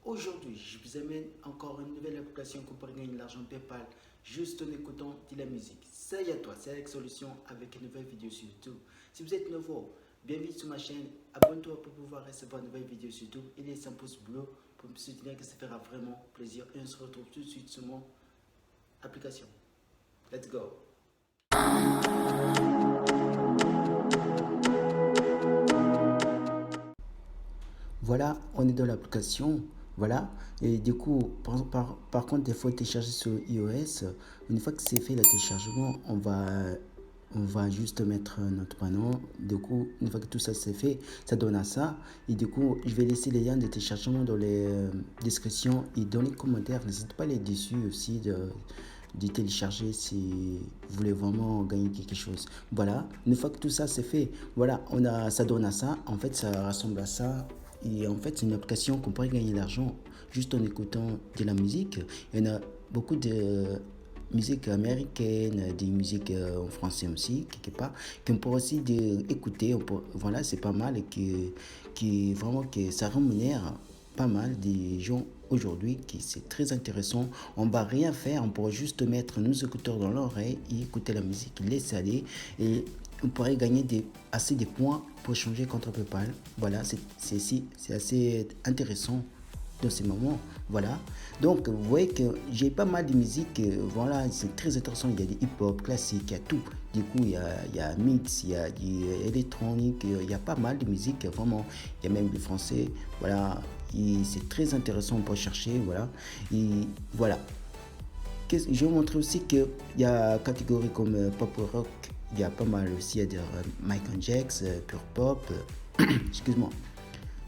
Aujourd'hui, je vous amène encore une nouvelle application pour gagner de l'argent PayPal juste en écoutant de la musique. Salut à toi, c'est Alex Solution avec une nouvelle vidéo sur YouTube. Si vous êtes nouveau, bienvenue sur ma chaîne. Abonne-toi pour pouvoir recevoir une nouvelle vidéo sur YouTube et laisse un pouce bleu pour me soutenir que ça fera vraiment plaisir. Et on se retrouve tout de suite sur mon application. Let's go! Voilà, on est dans l'application. Voilà, et du coup, par contre, il faut télécharger sur iOS. Une fois que c'est fait le téléchargement, on va juste mettre notre panneau. Du coup, une fois que tout ça c'est fait, ça donne à ça. Et du coup, je vais laisser les liens de téléchargement dans les descriptions et dans les commentaires. N'hésitez pas à les dessus aussi de télécharger si vous voulez vraiment gagner quelque chose. Voilà, une fois que tout ça c'est fait, voilà, ça donne à ça. En fait, ça ressemble à ça. Et en fait, c'est une application qu'on pourrait gagner de l'argent juste en écoutant de la musique. Il y en a beaucoup de musique américaine, des musiques en français aussi, quelque part, qu'on pourrait aussi écouter. Voilà, c'est pas mal et vraiment que ça rémunère pas mal des gens aujourd'hui, qui c'est très intéressant. On va rien faire, on pourrait juste mettre nos écouteurs dans l'oreille et écouter la musique, laisser aller et on pourrait gagner assez de points pour échanger contre PayPal. Voilà, c'est assez intéressant dans ces moments. Voilà. Donc, vous voyez que j'ai pas mal de musique. Voilà, c'est très intéressant. Il y a des hip-hop classiques, il y a tout. Du coup, il y a mix, il y a du électronique, il y a pas mal de musique. Vraiment, il y a même du français. Voilà. Et c'est très intéressant pour chercher. Voilà. Et voilà. Je vais vous montrer aussi qu'il y a catégories comme pop rock. Il y a pas mal aussi à dire Michael Jackson, Pure Pop, excuse-moi,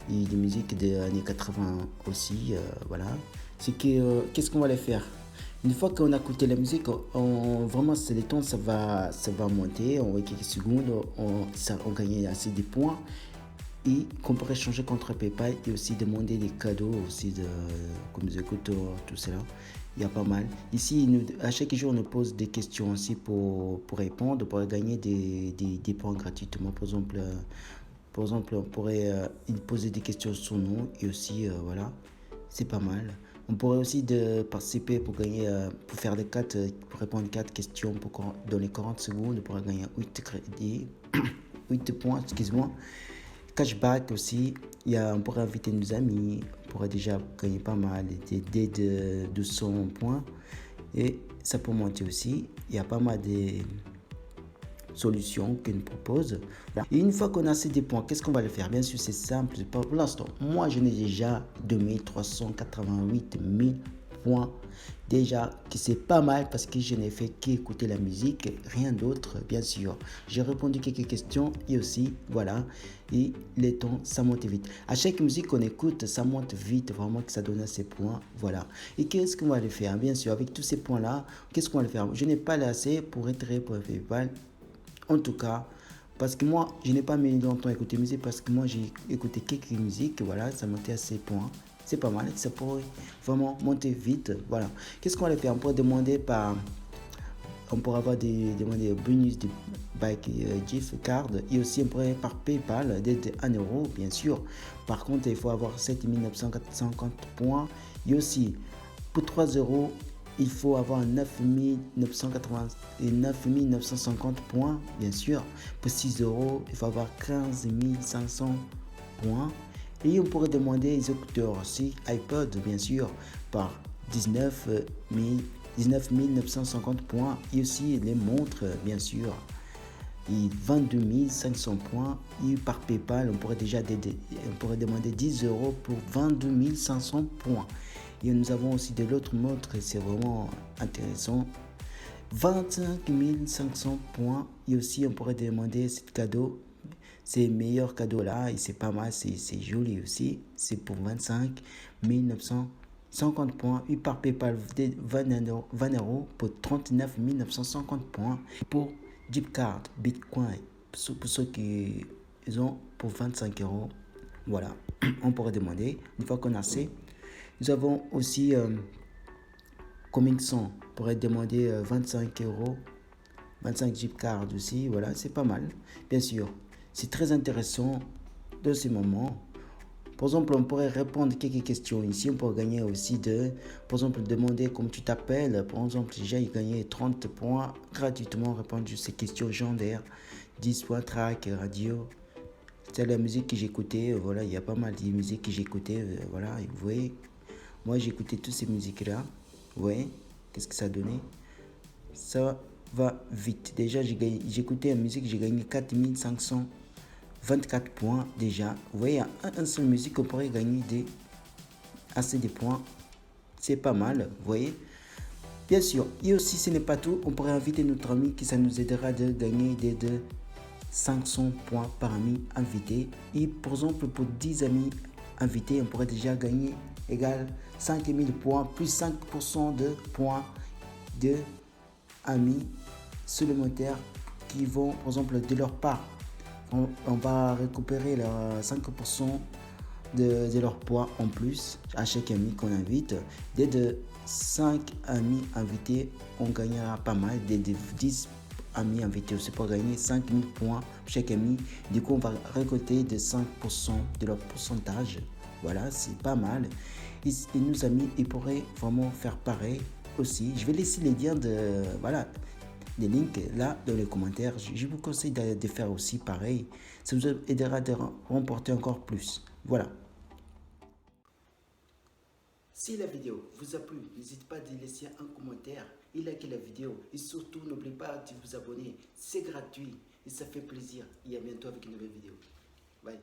et des musiques des années 80 aussi, voilà. C'est que, qu'est-ce qu'on va aller faire? Une fois qu'on a écouté la musique, vraiment c'est le temps, ça va monter, en quelques secondes, on gagne assez de points et qu'on pourrait changer contre PayPal et aussi demander des cadeaux aussi comme des écouteurs, tout cela. Il y a pas mal. Ici, à chaque jour, on nous pose des questions aussi pour répondre, pour gagner des points gratuitement. Par exemple, on pourrait poser des questions sur nous et aussi, voilà, c'est pas mal. On pourrait aussi participer pour gagner, pour faire pour répondre 4 questions dans les 40 secondes, on pourrait gagner 8 crédits, 8 points, excuse-moi. Cashback aussi, on pourrait inviter nos amis, on pourrait déjà gagner pas mal, de 200 points. Et ça peut monter aussi, il y a pas mal de solutions qu'ils nous proposent. Et une fois qu'on a ces des points, qu'est-ce qu'on va le faire? Bien sûr, c'est simple. Pour l'instant, moi, je n'ai déjà 2388 000 points. Déjà, que c'est pas mal parce que je n'ai fait qu'écouter la musique, rien d'autre, bien sûr. J'ai répondu quelques questions et aussi, voilà. Et les temps, ça monte vite. À chaque musique qu'on écoute, ça monte vite, vraiment que ça donne ces points, voilà. Et qu'est-ce qu'on va aller faire? Bien sûr, avec tous ces points-là, qu'est-ce qu'on va aller faire? Je n'ai pas assez pour retirer pour PayPal. En tout cas, parce que moi, je n'ai pas mis longtemps à écouter musique, parce que moi, j'ai écouté quelques musiques, voilà, ça montait à 6 points. C'est pas mal, ça pourrait vraiment monter vite, voilà. Qu'est-ce qu'on va faire? On pourrait avoir demander bonus de bike gift card et aussi on pourrait par PayPal d'être 1 euro, bien sûr. Par contre, il faut avoir 7950 points et aussi pour 3 euros, il faut avoir 9980 et 9950 points, bien sûr. Pour 6 euros, il faut avoir 15 500 points. Et on pourrait demander les écouteurs aussi, iPod, bien sûr, par 19 950 points. Et aussi les montres, bien sûr, et 22 500 points. Et par PayPal, on pourrait demander 10 euros pour 22 500 points. Et nous avons aussi de l'autre montre, et c'est vraiment intéressant. 25 500 points. Et aussi, on pourrait demander ce cadeau. Ces meilleurs cadeaux là, et c'est pas mal, c'est joli aussi. C'est pour 25 950 points. Et par PayPal, 20 euros pour 39 950 points. Pour Deep Card, Bitcoin, pour ceux qui ont pour 25 euros. Voilà, on pourrait demander, une fois qu'on a assez. Nous avons aussi Comingson, on pourrait demander 25 euros, 25 Jeep Card aussi, voilà, c'est pas mal, bien sûr. C'est très intéressant dans ces moments Par exemple, on pourrait répondre quelques questions ici. On peut gagner aussi par exemple, demander comment tu t'appelles. Par exemple, j'ai gagné 30 points gratuitement répondre à ces questions légendaires. 10 points track, radio. C'est la musique que j'écoutais. Voilà, il y a pas mal de musique que j'écoutais. Voilà, vous voyez, moi j'écoutais toutes ces musiques-là. Vous voyez, qu'est-ce que ça a donné? Ça va vite. Déjà, j'ai écouté la musique, j'ai gagné 4524 points déjà. Vous voyez, un seul musique, on pourrait gagner assez de points. C'est pas mal, vous voyez. Bien sûr, et aussi, ce n'est pas tout. On pourrait inviter notre ami qui ça nous aidera de gagner de 500 points par ami invité. Et par exemple, pour 10 amis invités, on pourrait déjà gagner égal 5000 points plus 5% de points de amis supplémentaires qui vont, par exemple, de leur part. On va récupérer leur 5% de leur poids en plus à chaque ami qu'on invite. Dès de 5 amis invités, on gagnera pas mal. Dès de 10 amis invités aussi pour gagner 5000 points chaque ami. Du coup, on va récolter de 5% de leur pourcentage. Voilà, c'est pas mal. Et nos amis, ils pourraient vraiment faire pareil aussi. Je vais laisser les liens des links là dans les commentaires. Je vous conseille de faire aussi pareil. Ça vous aidera de remporter encore plus. Voilà. Si la vidéo vous a plu, n'hésitez pas à laisser un commentaire et liker la vidéo. Et surtout, n'oubliez pas de vous abonner. C'est gratuit et ça fait plaisir. Et à bientôt avec une nouvelle vidéo. Bye.